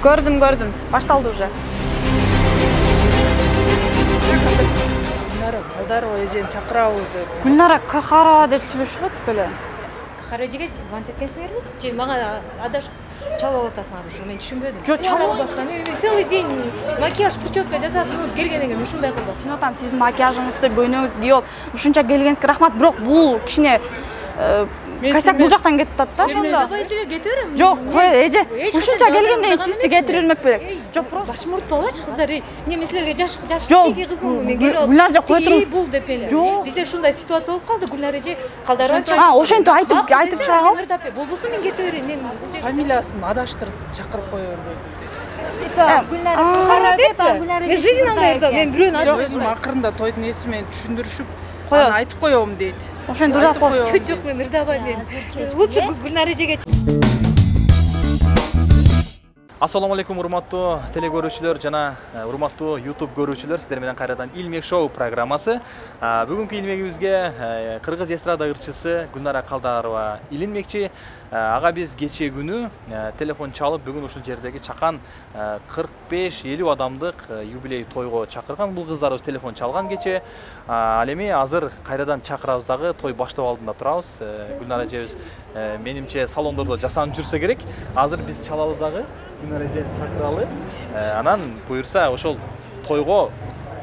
Gördüm. Baştaldı уже. Gülnara Kaldarова эжени чакырабыз деп. Gülnara Kakharova деп сүйлөшүп атып беле. Кахара эжеге звонить эткенсиңерби? Же мага адашып чалып атасыңар ушу? Мен түшүнбөдүм. Жок, чалып атпастан целый день макияж, прическа жасап, келгенден кийин ушундай кылбас. Мен атам сиздин макияжыңызды, бөйнөңүз кийип, ушунча келгениңизге рахмат. Бирок бул кичине кайсак бул жактан кетип атат да. Давай деле кетерим. Жок, кой, эже. Ушунча келгенде сизди кетирип элмек белек. Жок, просто башмурт балачы кыздар. Мен силерге жаш Жок, кийги кызмынбы? Мен келип Гүлнар эже кой туруңуз. Бул деп эле. Жок. Бизде ушундай ситуация болуп калды. Гүлнар эже Калдарова. Ошентип айтып чыга кал. Болбосо мен кете берейин. Мен Фамилиясын адаштырып чакырып кое бербейт. Гүлнар Кахара деп. Мен жизнь аңдайда. Мен бирөөнү айтып Өзүм акырында тойдун эси менен түшүндүрүшүп, Коёбуз. аны айтып коём дейт. Ошентип ырдап коесуз. Жок, мен ырдабайм. Лучше Гүлнар эжеге. Ассаламу алейкум, урматтуу телегөрүүчүлөр жана урматтуу YouTube көрүүчүлөр, сиздер менен кайрадан Илмек шоу программасы. Бүгүнкү илмегибизге кыргыз эстрада ырчысы Гүлнара Калдарова илинмекчи. Ага биз кечээ күнү телефон чалып, бүгүн ушул жердеги чакан 45-50 адамдык юбилей тойго чакырган. Бул кыздарыбыз телефон чалган кечээ. Ал эми азыр кайрадан чакырабыз дагы, той баштоо алдында турабыз. Гүлнара эжебиз менимче салондордо жасанып жүрсө керек. Азыр биз чалабыз дагы. Гүлнара эжени чакыралы. Анан буюрса ошол тойго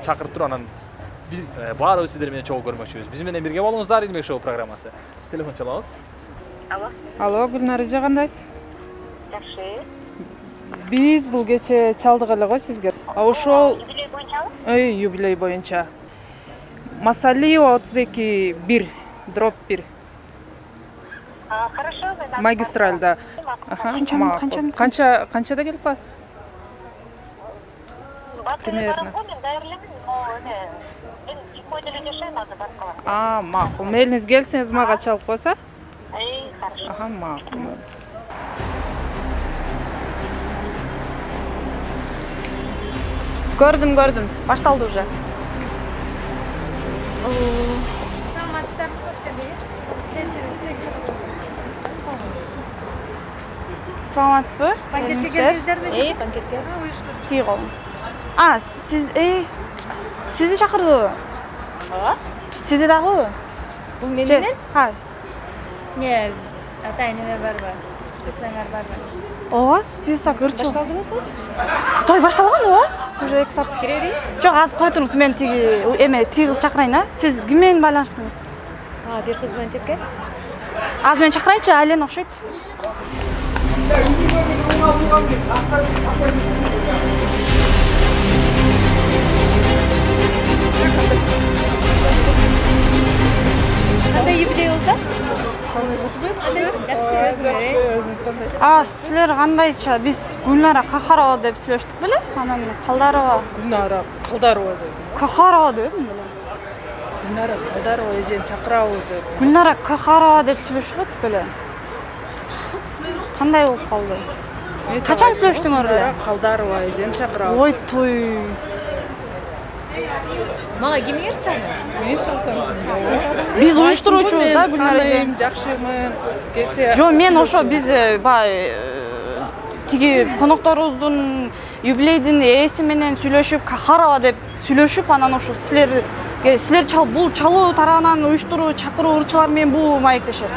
чакырып туруп, анан биз баарыбыз сиздер менен чогуу көрмөкчүбүз. Биз менен бирге болуңуздар, Илмек шоу программасы. Телефон чалабыз. Алло, Гүлнар эже кандайсыз? Жакшы. Биз бул кечээ чалдык эле го сизге. Ошол Юбилей боюнчабы? юбилей боюнча. Масалиева 32-1/1. Хорошо, мен Магистральда. Канчада келип каласыз? Примерно. Мен даярламын, но мен 2 ойда эле жашайм азыр барып калам. Макул. Мелиңиз келсеңиз мага чалып койсо? Хорошо. Макул. Gördüm. Baştaldı уже. Саламатсызбы? Банкетке келдиңиздерби? Банкетке. Тие колуңуз. Сизди чакырдыбы? Ооба. Сизди дагыбы? Бул менен? Не, атайын эме барбы? Списоңар барбы? Ооба, список ырчыл. Башталдыбы той? Той башталган ооба? Уже 2 саат. Киребиз? Жок, азыр кой туруңуз, мен тиги кыз чакырайын, а? Сиз ким менен байланыштыңыз? Бир кыз звонить эткен. Азыр мен чакырайынчы, Алена окшойт. Кандай юбилей болду? Силер кандайча? Биз Гүлнара Кахарова деп сүйлөштүк беле? Анан Калдарова. Гүлнара Калдарова деп. Кахарова дебим беле? Гүлнара Калдарова эжени чакырабыз деп. Гүлнара Кахарова деп сүйлөшүп атып беле? Кандай болуп калды? Качан сүйлөштүңөр эле? Гүлнара Калдарова эжени чакырабыз. Ой, той. Мага кимиңер чалды? Мен чалдым. Биз уюштуруучубуз да, Гүлнара эже. Жакшымын. Келсе. Жо, мен ошо биз тиги конокторубуздун юбилейдин ээси менен сүйлөшүп, Кахарова деп сүйлөшүп, анан ошо силер бул чалуу тарабынан уюштуруу, чакыруу ырчылар менен бул маектешет.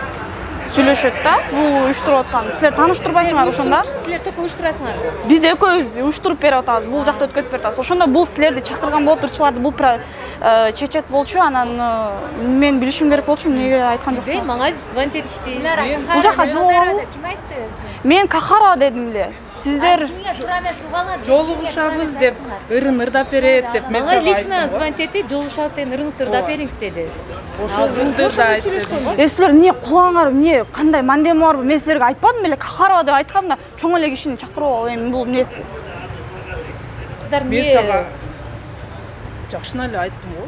Сүйлөшөт да, бул уюштуруп аткан. Силер тааныштырбайсыңар ошондо? Силер только уюштурасыңарбы? Биз экөөбүз уюштуруп берип атабыз, бул жакта өткөзүп берип атабыз. Ошондо бул силерди чакырган болот, ырчыларды бул чечет болчу, анан мен билишим керек болчу, эмнеге айткан жоксуң? Мага звонить этишти. Бул жака жылуу. Ким айтты өзү? Мен Кахарова дедим эле. Сиздер Жолугушабыз деп, ырын ырдап берет деп мен мага лично звонить этип, жолугушабыз деген ырыңызды ырдап бериңиз деди. Ошол күндө да айттым. Силер эмне кулаңар, эмне кандай мандем барбы? Мен силерге айтпадым беле, Кахарова деп айткам да, чоң эле кишини чакырып алып, эми бул эмнеси? Кыздар Мен сага жакшына эле айттым го.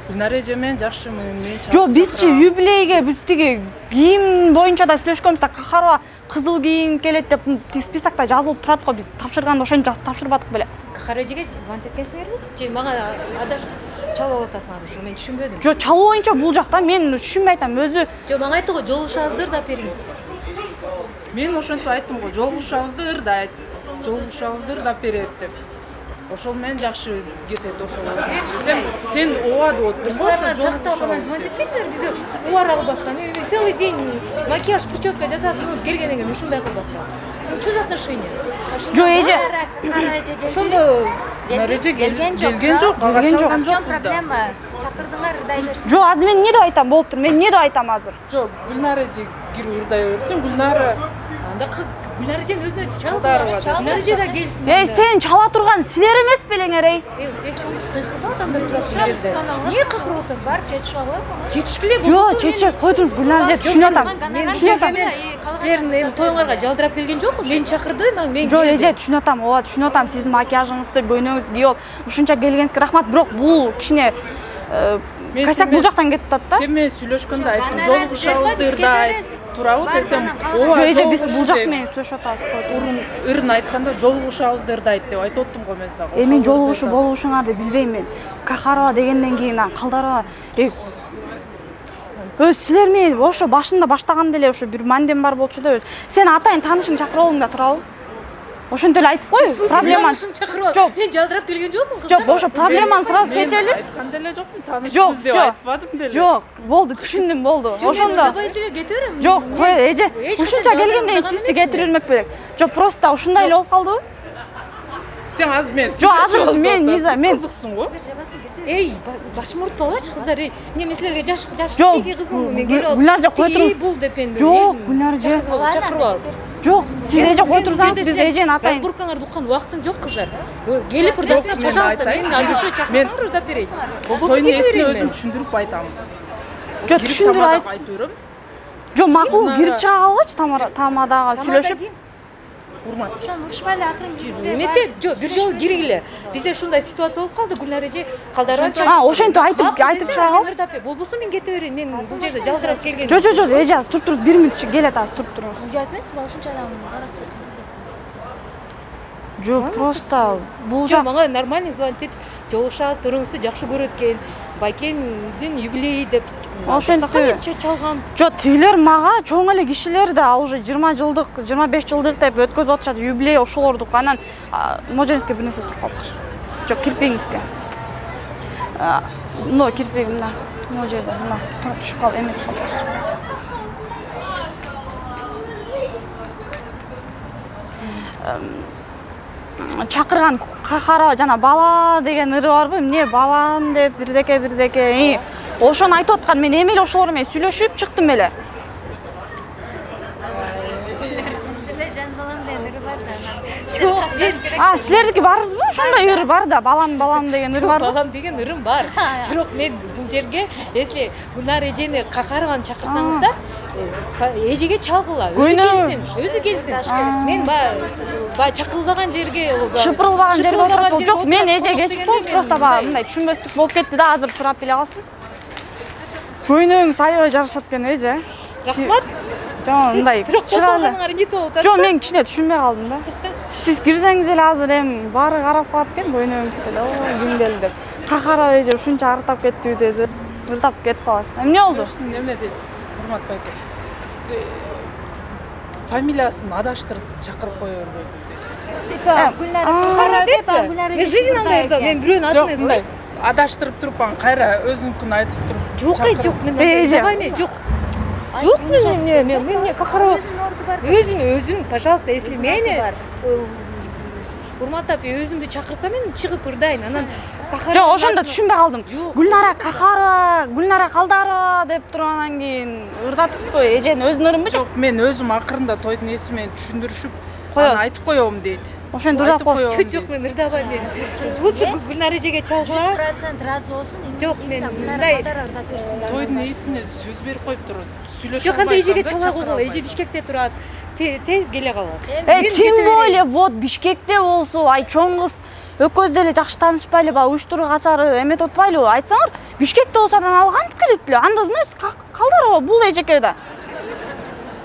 Гүлнара эже менен жакшымын, мен чакырып. Жок, бизчи юбилейге биз тиги кийим боюнча да сүйлөшкөнбүз да, Кахарова кызыл кийим келет деп списокто жазылып турат го, биз тапшырганда ошентип тапшырбадык беле. Кахара эжеге звонить эткенсиңерби? Же мага адашып чалып атасыңар ушу? Мен түшүнбөдүм. Жок, чалуу боюнча бул жакта мен түшүнбөй атам, өзү. Жок, мага айтты го, жолугушабызды ырдап бериңиз деп. Мен ошентип айттым го, жолугушабызды ырдайт. жолугушабызды ырдап берет деп. Ошол менен жакшы кетет ошол. Сен ооба деп отурсуң. Ушуларга тактап менен звонить этпейсиңер, бизде убара албастан. Целый день макияж, прическа жасатып келгенден кийин ушундай кылбастан. Что за отношения? Жо эже. Ошондо Мареже келген жок, ага чалган В чем жок кызда. проблема? Чакырдыңар, ырдай берсин. Жо азыр мен эмне деп айтам болуптур. Мен эмне деп айтам азыр? Жок, Гүлнара эже кирип ырдай берсин. Гүлнара анда Гүлнара эженин өзүнө Чалдарова да. Гүлнара эже да келсин. Сен чала турган силер эмес белеңер, ей? Кыйкырбап адамдар турат бул жерде. Эмне кыйкырып атасың? Бар, жетишип албайбы? Жетишпиле Жо, чечет, кой туруңуз, Гүлнара эже түшүнүп атам. Түшүнүп атам. Силердин эми тоюңарга жалдырап келген жокпу? Мени чакырды, мен Жо, эже түшүнүп атам. Ооба, түшүнүп атам. Сиздин макияжыңызды, көйнөгүңүздү кийип алып, ушунча келгениңизге рахмат. Бирок бул кичине косяк бул жактан кетип атат да. Сен менен сүйлөшкөндө айттым, жолугушабызды ырдай турабы десем, Жо, эже биз бул жак менен сүйлөшүп атабыз. Ырын айтканда жолугушабызды ырдайт деп айтып оттум го мен сага. Мен жолугушуу болушуңарды билбейм мен. Кахарова дегенден кийин Калдарова силер менен ошо башында баштаганда эле ошо бир мандем бар болчу да өзү. Сен атайын таанышың чакырып алың да турабы? Ошентип эле айтып кой, проблеманы. Жок, мен жалдырап келген жокмун. Жок, ошо проблеманы сразу чечели. Айткан деле жокмун, Жок, таанышыбыз деп айтпадым деле. Жок, болду, түшүндүм, болду. Ошондо. кетерим. Жок, кой, эже, ушунча келгенде сизди кетирип бермек белек. Жок, просто ушундай эле болуп калдыбы? Сен азыр мен. Жок, азыр мен кызыксың го. Эй, башым уртпалачы кыздар, эй. Эмне силерге жаш Жок, кийги кызмынбы? Мен келип алып. Гүлнар эже кой туруңуз. Бул деп энди. Жок, Гүлнар эже. Чакырып ал. Жок, сиз эже кой турсаңыз биз эжени атайын. Разборкаңарды уккан убактым жок кыздар. Келип ырдасаңар, пожалуйста, мен адуша чакырсаңар ырдап берейин. Тойдун эсине өзүм түшүндүрүп айтам. Жок, түшүндүрүп айт. Айтып берем. Жок, макул, кирип чыга алгычы тамадага сүйлөшүп. Урмат. Ошону урушпай эле акырын бизде. Эмете, жок, бир жолу киргиле. Бизде ушундай ситуация болуп калды, Гүлнара эже Калдарова. Ошентип айтып чыга ал. Болбосо мен кете берейин. Мен бул жерде жалдырап келген. Жок, эже азыр туруп туруңуз, 1 мүнөт келет азыр туруп туруңуз. Үйгө айтпайсызбы? Ушунча адам карап турдум. Жок, просто бул Жок, жак. мага нормальный звонить этип, жолугушабыз, туруңузду жакшы көрөт экен. Байкендин юбилейи деп. Ошентип чалган. Жок, тигилер мага чоң эле кишилер да уже 20 жылдык, 25 жылдык деп өткөзүп атышат юбилей ошолордук. Анан Можениске бир нерсе туруп калыптыр. Жок, кирпегиңизге. Но кирпегим мына. Могу жерде мына туруп түшүп калып эметип калыптыр. Чакырган Кахарова жана бала деген ыры барбы? Эмне балам деп бирдеке. Ошону айтып аткан, мен эми эле ошолор менен сүйлөшүп чыктым эле. Жан балам деген ыры бар да. Жок, Силердики барбы? Ошондой ыры бар да, балам деген ыры барбы? балам деген ырым бар. Бирок мен бул жерге, если Гүлнара эжени Кахарованы чакырсаңыздар, эжеге чалгыла, өзү келсин. Мен баягы чакырылбаган жерге, шыпырылбаган жерге отурсак жок, мен эжеге чыкпайм, просто баягы мындай түшүнбөстүк болуп кетти да, азыр сурап эле калсын. Көйнөгүңүз аябай жарашат экен, эже. Рахмат. Жок, мындай чырайлы. Жок, мен кичине түшүнбөй калдым да. Сиз кирсеңиз эле азыр эми баары карап калат экен көйнөгүңүздү эле, ой, күнгел деп. Кахарова эже ушунча ырдап кеттиби десе, ырдап кетип каласыз. Эмне болду? Неме дейт? Урмат байке. Фамилиясын адаштырып чакырып кое бербейби? Типа Гүлнара Кахарова деп, Гүлнара Мен жизнь андай да, мен бирөөнүн атын мындай адаштырып туруп анан кайра өзүнүкүн айтып туруп. Жок, мен андай жок. Жок, мен Кахарова өзүм, пожалуйста, если мени урматтап өзүмдү чакырса, мен чыгып ырдайын. Анан Кахарова. Жок, ошондо түшүнбөй калдым. Гүлнара Кахарова, Гүлнара Калдарова деп туруп анан кийин ырдатыппы, эженин өзүнүн ырымбы? Жок, мен өзүм акырында тойдун эси менен түшүндүрүшүп, аны айтып коем дейт. Ошентип ырдап коесуз. Жок, мен ырдабайм. Лучше Гүлнара эжеге чалгыла. 100% разы болсун. Жок, мен мындай ырдап берсин. Тойдун эсине сөз берип коюп турат. Жок, анда эжеге чала койгула. Эже Бишкекте турат. Тез келе калат. Тем более, вот Бишкекте болсо, ай чоң кыз экөөбүз деле жакшы таанышпайлы, баягы уюштуруу качары эметип атпайлыбы? Айтсаңар, Бишкекте болсо анан ал кантип келет эле? Анда знаете, Калдарова бул эжеке да.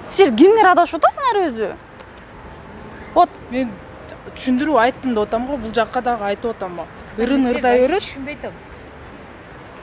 Силер кимге адашып атасыңар өзү? Вот мен түшүндүрүп айттым деп атам го, бул жакка дагы айтып атам го. Ырын ырдай берет. Түшүнбөй атам.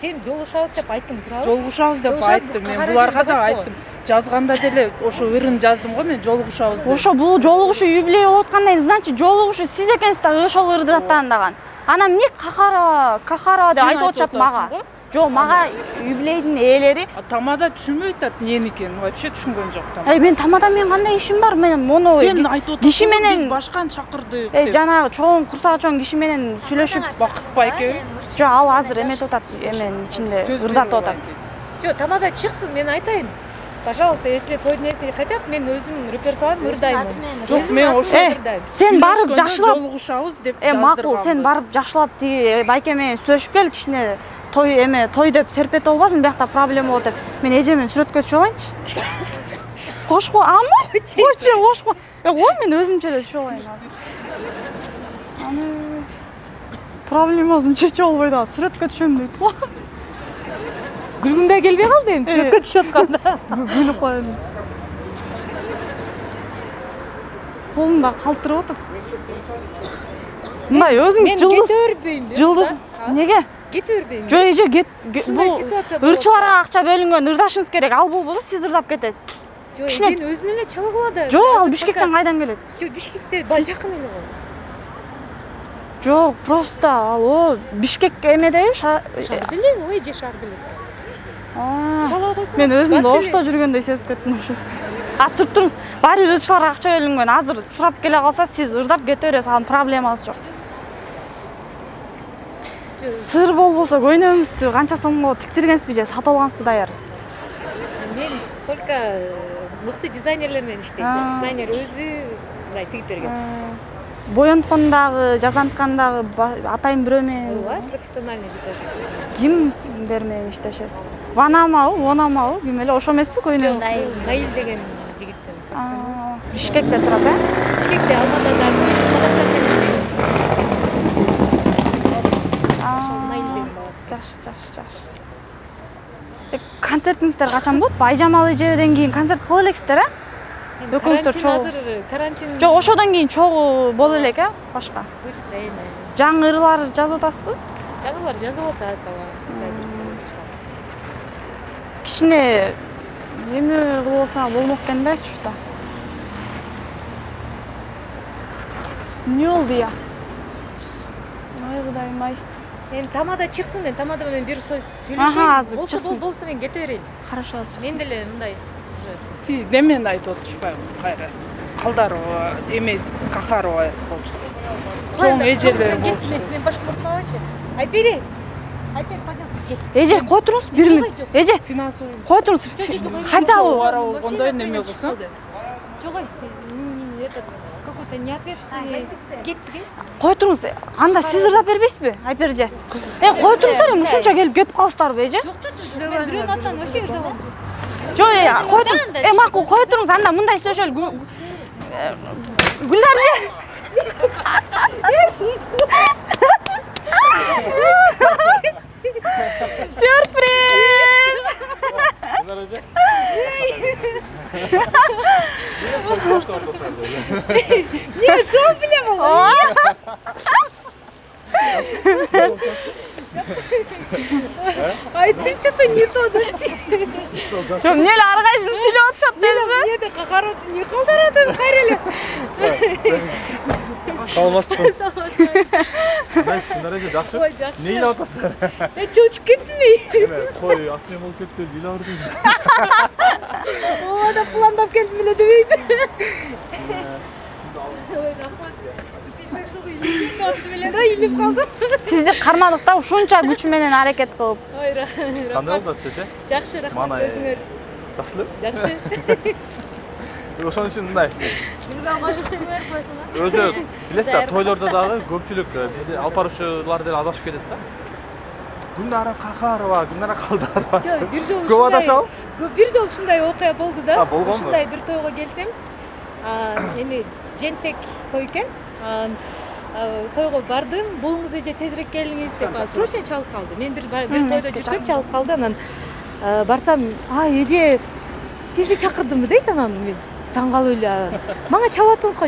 Сен жолугушабыз деп айттың туурабы? Жолугушабыз деп Жолугушабыз, айттым. Мен кагар буларга жерде да бар го. айттым. Жазганда деле ошо ырын жаздым го мен жолугушабыз деп. Ошо бул жолугушуу юбилей болуп аткандай, значит, жолугушуу сиз экенсиз да ошол ырды аттандаган. Анан эмне Кахарова деп Сен айтып атышат айтып мага. атасың го? Жок, мага юбилейдин ээлери. Тамада түшүнбөй атат эмне экенин, вообще түшүнгөн жок Тамада. Мен Тамада мен кандай ишим бар? Мен мону Сен айтып атасың. киши менен башканы чакырдык деп. жанагы чоң курсагы чоң киши менен сүйлөшүп, Бакытбай экеби? жок, ал азыр эметип атат, эменин ичинде ырдатып атат. Жо, Тамада чыксын, мен айтайын. Пожалуйста, если тойдун нерсени хотят, мен өзүм репертуарым ырдаймын. Жок, мен ошо Сен барып жакшылап, жолугушабыз деп жаздыргам. макул, сен барып жакшылап тиги байке менен сүйлөшүп кел, кичине той деп серпет болбосун, биякта проблема болот деп. Мен эже менен сүрөткө түшүп алайынчы. Кошко, ама? Койчу, кошко. Ой, мен өзүмчө эле түшүп алайын азыр. Аны проблемасын чечип албай да сүрөткө түшөм дейт го. Күлгүң да келбей калды эми сүрөткө түшүп атканда. Күлүп коебуз. Колумда калтырып атат. Мындай өзүңүз жылдыз. Кете бербейм. Жылдыз. Неге? Кете бербейм. Жо, эже Ушундай бул ситуация болот. ырчыларга акча бөлүнгөн, ырдашыңыз керек. Ал болбосо сиз ырдап кетесиз. Жо, кичине- сен өзүң эле чалгыла да. Жок, ал Бишкектен кайдан келет? Жо, Бишкекте баа жакын эле го. Жок, просто ал о Бишкек эмедеби? Шарды эле, ой, же шарды эле. Чала койсоң. Мен өзүмдү офто жүргөндөй сезип кеттим ошо. Азыр туруп туруңуз. Баары ырчыларга акча бөлүнгөн. Азыр сурап келе калса, сиз ырдап кете бересиз. Анын проблемасы жок. Сыр болбосо көйнөгүңүздү канча сомго тиктиргенсизби же сатып алгансызбы даяр? Мен только мыкты дизайнерлер менен иштейм. Дизайнер өзү мындай тигип берген. Боенткондагы, жазанткандагы атайын бирөө менен Ооба, профессиональный визажист. кимдер менен иштешесиз? Вонамабы, ким эле ошо эмеспи көйнөгүңүз? Наил деген жигиттин костюму. Бишкекте турат, Бишкекте, Алматада көбүнчө казактар менен иштейм. Ошол Наил деген бала. Жакшы. Концертиңиздер качан болот? Айжамал эжеден кийин концерт кыла элексиздер, Экөөңүздөр чогуу. Азыр карантин. Жок, ошодон кийин чогуу боло элек, башка. Буюрса эми. Жаңы ырлар жазып атасызбы? Жаңылар жазылып атат ага. Кичине эме кылып алса болмок экен да, чушта. Эмне болду я? Ай, Кудайым ай. Мен Тамада чыксын, мен Тамада менен бир сөз Аха, сүйлөшөйүн. азыр чыксын. Болсо мен кете берейин. Хорошо, азыр. Мен деле мындай Ти немен айтып отурушпайбы кайра. Калдарова эмес, Кахарова болчу. Чоң эжелер болчу. Мен башым ортуп алачы. Айбери. Айбери, пожалуйста, кет. Эже, кой туруңуз, 1 мүнөт. Эже, Финансовый кой туруңуз. Хотя бы болгондой неме кылсаң. Жок, этот какой-то неответственный. Кетти. кой туруңуз. Анда сиз ырдап бербейсизби? Айпер эже. Кой туруңуздар, эми ушунча келип кетип калсыздарбы, эже? Мен бирөөнүн атынан вообще ырдабам. Жок, кой туруңуз. Макул, кой туруңуз. Анда мындай сүйлөшөлү. Гүлдар эже. Сюрприз! Не, шо билем ал? Айтты, что-то не то, да? Жок, эмне эле ар кайсысын сүйлөп атышат десиз? Мне да кахаровду не калдарадың, кайреле. Саламатсызбы? Күнөр эже жакшы? Ой, жакшы. Эмне ыйлап атасыздар? Чочуп кеттим. Той атем болуп кетти деп ыйлап бердиңиз. Ооба да пландап келдим эле дебейт. Ой, рахмат. Илип калдым. Сизди кармадык да, ушунча күч менен аракет кылып. Ой, Кандай болду сизче? жакшы, рахмат Мана, өзүңөр. Жакшы эле? Жакшы. Ошон үчүн мындай. Бирге кошуп суу берип койсоң. Өзү билесиз, тойлордо дагы көпчүлүк бизди алып баруучулар деле адашып кетет да. Гүлнара Кахарова, Гүлнара Калдарова. Жок, бир жолу Көп адашабы? бир жолу ушундай окуя болду да. Болгонбу? Ушундай бир тойго келсем, эми жентек той экен. Тойго бардым, болуңуз эже тезирээк келиңиз деп срочно чалып калды. Мен бир тойдо жүрсөк чалып калды, анан барсам, эже сизди чакырдымбы дейт, анан мен таң калып эле. Мага чалып аттыңыз го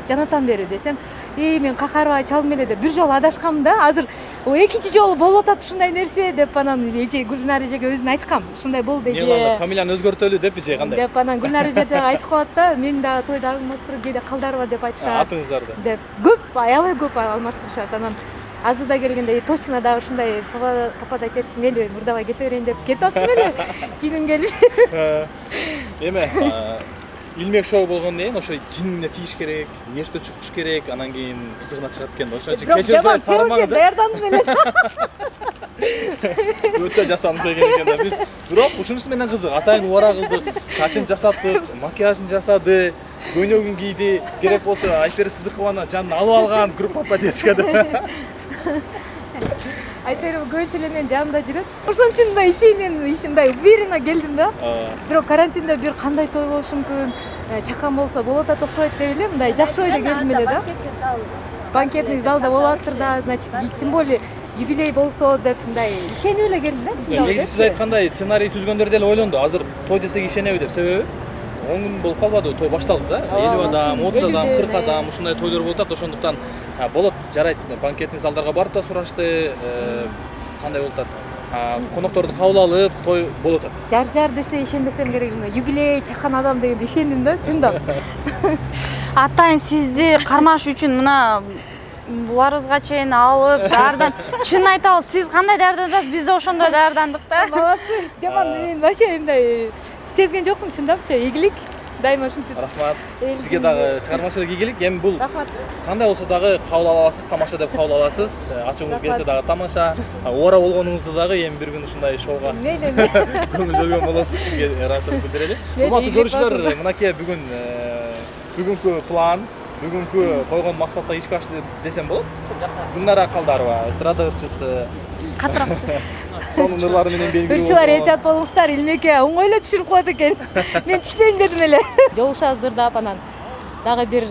жанатан бери десем, мен кахарбай чалдым эле деп бир жолу адашкам да. Азыр экинчи жолу болуп атат ушундай нерсе деп анан эже Гүлнар эжеге өзүн айткам. Ушундай болду эже. Эмне фамилияны өзгөртөлү деп эже кандай? Деп анан Гүлнар эже деп айтып коет да, мен дагы тойду алмаштырып кээде калдарбы деп айтышат. Атыңыздарды. Деп көп, аябай көп алмаштырышат. Анан азырда келгенде точно дагы ушундай попадать этип мели мурдабай кете берейин деп кетип атып эле. Кийин келип. Эме илмек шоу болгондон кийин ошо жинине тийиш керек, нерсе чукуш керек, анан кийин кызыгына чыгат экен да. Ошон үчүн кечирсиңиз тарамаңыз. Даярдандым эле. Өтө жасанып келген экен да. Биз бирок ушунусу менен кызык. Атайын убара кылдык, чачын жасаттык, макияжын жасады, көйнөгүн кийди, керек болсо Айпери Сыдыкованын жанын алып алган группа поддержка деп. Айпери көбүнчө эле менин жанымда жүрөт. Ошон үчүн мындай ишимдай уверенно келдим да. Бирок карантинде бир кандай той болушу мүмкүн, чакан болсо болот атат окшойт деп эле мындай жакшы ойдо келдим эле да. Банкетный залда болуп атыр да, значит, тем более юбилей болсо деп мындай ишенип эле келдим да. Негизи сиз айткандай сценарий түзгөндөр деле ойлонду. Азыр той десек ишенеби деп. Себеби 10 күн болуп калбады, той башталды да. 50 адам, 30 адам, 40 адам ушундай тойлор болуп атат. Ошондуктан болот, жарайт. Банкетный залдарга барып да сурашты. Кандай болуп атат? Конокторду кабыл алып, той болуп атат. Жар десе ишенбесем керек эле. Юбилей чакан адам дегенде ишендим да, чындап. Атайын сизди кармаш үчүн мына буларыбызга чейин алып, даярдан. Чын айталы, сиз кандай даярдансаңыз, биз да ошондой даярдандык да. Молодцы. Жаман мен вообще мындай сезген жокмун чындапчы. Ийгилик. Дайыма ушинтип. Рахмат. Сизге дагы чыгармачылык ийгилик. Эми бул Рахмат. кандай болсо дагы кабыл ала аласыз, тамаша деп кабыл аласыз. Ачууңуз келсе дагы тамаша. Убара болгонуңузда дагы эми бир күн ушундай шоуга Мейли. көңүл бөлгөн болосуз. Сизге ыраазычылык билдирели. Урматтуу көрүүчүлөр, мынакей бүгүнкү план, бүгүнкү койгон максатта ишке ашты десем болот. Гүлнара Калдарова, эстрада ырчысы. Катырак. Сонун ырлары менен белгилүү. Ырчылар этият болуңуздар, Илмеке оңойло түшүрүп коет экен. Мен түшпөйм дедим эле. Жолушабыз ырдап анан дагы бир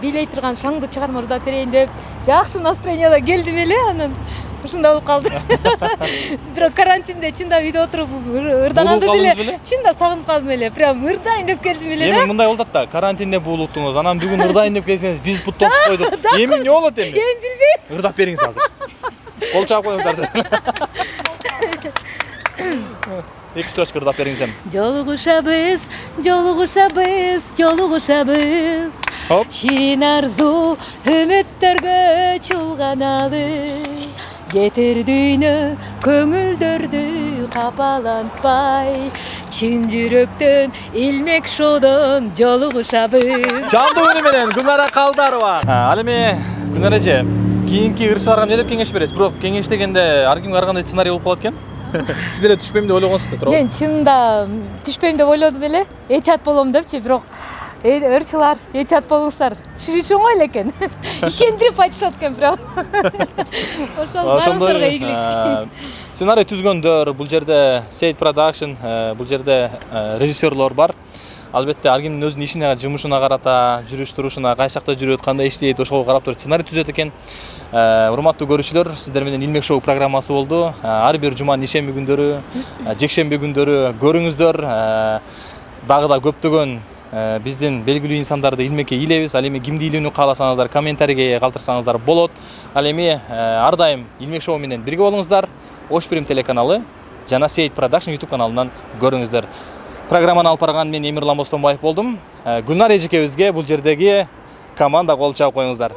бийлей турган шаңды чыгарма ырдап берейин деп жакшы настроенияда келдим эле, анан ушундай болуп калды. Бирок карантинде чындап үйдө отуруп ырдаганды деле чындап сагынып калдым эле. Прям ырдайын деп келдим эле да. Эми мындай болот да, карантинде буулуттуңуз, анан бүгүн ырдайын деп келсеңиз, биз бут тосуп койдук. Эми эмне болот эми? Эми билбейм. Ырдап бериңиз азыр. Кол чаап коюңуздар. Эки строчка ырдап бериңиз эми. Жолугушабыз, жолугушабыз, жолугушабыз. Хоп. Ширин арзу үмүттөргө чулганалы. Кетер дүйнө көңүлдөрдү капалантпай. Чын жүрөктөн Илмек шоодон жолугушабыз. Жандуу үнү менен Гүлнара Калдарова. Ал эми Гүлнара эже, кийинки ырчыларга эмне деп кеңеш бересиз? Бирок кеңеш дегенде ар кимге ар кандай сценарий болуп калат экен. Сиздер түшпөйм деп ойлогонсуздар, туурабы? Мен чынында түшпөйм деп ойлодум эле. Этият болом депчи, бирок ырчылар этият болуңуздар. Түшүрүш оңой эле экен. Ишендирип айтышат экен прям. Ошол баарыбызга ийгилик. Сценарий түзгөндөр, бул жерде Сейд Production, бул жерде режиссерлор бар. Албетте ар кимдин өзүнүн ишине, жумушуна карата, жүрүш турушуна, кайсы жакта жүрөт, кандай иштейт, ошого карап туруп сценарий түзөт экен. Урматтуу көрүүчүлөр, сиздер менен Илмек шоу программасы болду. Ар бир жуманын ишемби күндөрү, жекшемби күндөрү көрүңүздөр. Дагы да көптөгөн биздин белгилүү инсандарды Илмекке илебиз. Ал эми кимди илүүнү кааласаңыздар комментарийге калтырсаңыздар болот. Ал эми ар дайым Илмек шоу менен бирге болуңуздар. Ош Прим телеканалы жана Сейд Production YouTube каналынан көрүңүздөр. Программаны алып барган мен Эмирлан Бостонбаев болдум. Гүлнар эжекебизге бул жердеги команда кол чаап коюңуздар.